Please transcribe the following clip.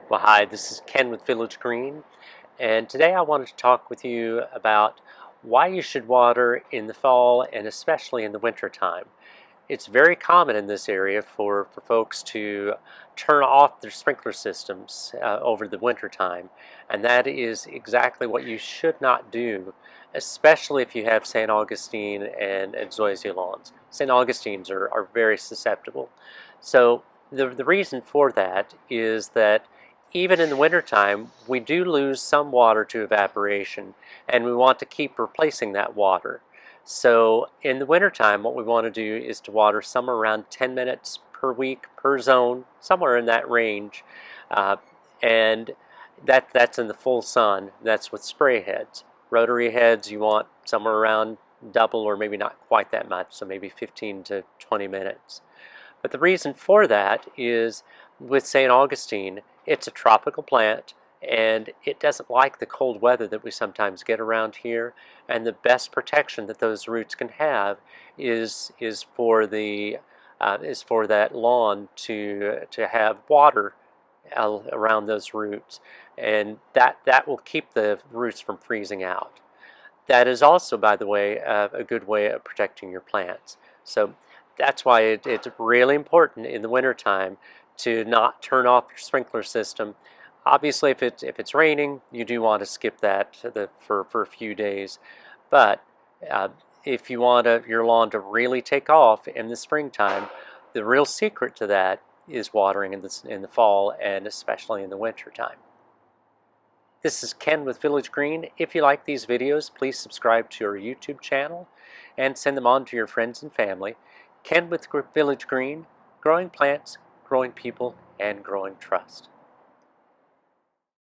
Well, hi, this is Ken with Village Green, and today I wanted to talk with you about why you should water in the fall and especially in the winter time. It's very common in this area for folks to turn off their sprinkler systems over the winter time, and that is exactly what you should not do, especially if you have St. Augustine and Zoysia lawns. St. Augustines are very susceptible. So the reason for that is that even in the wintertime, we do lose some water to evaporation, and we want to keep replacing that water. So in the wintertime, what we want to do is to water somewhere around 10 minutes per week per zone, somewhere in that range. Uh, and that's in the full sun. That's with spray heads. Rotary heads, you want somewhere around double or maybe not quite that much, so maybe 15 to 20 minutes. But the reason for that is with St. Augustine, it's a tropical plant and it doesn't like the cold weather that we sometimes get around here. And the best protection that those roots can have is for that lawn to have water around those roots, and that will keep the roots from freezing out. That is also, by the way, a good way of protecting your plants. So that's why it's really important in the wintertime to not turn off your sprinkler system. Obviously, if it's raining, you do want to skip that for a few days. But uh, if you want your lawn to really take off in the springtime, the real secret to that is watering in the fall and especially in the wintertime. This is Ken with Village Green. If you like these videos, please subscribe to our YouTube channel and send them on to your friends and family. Ken with Village Green, growing plants, growing people, and growing trust.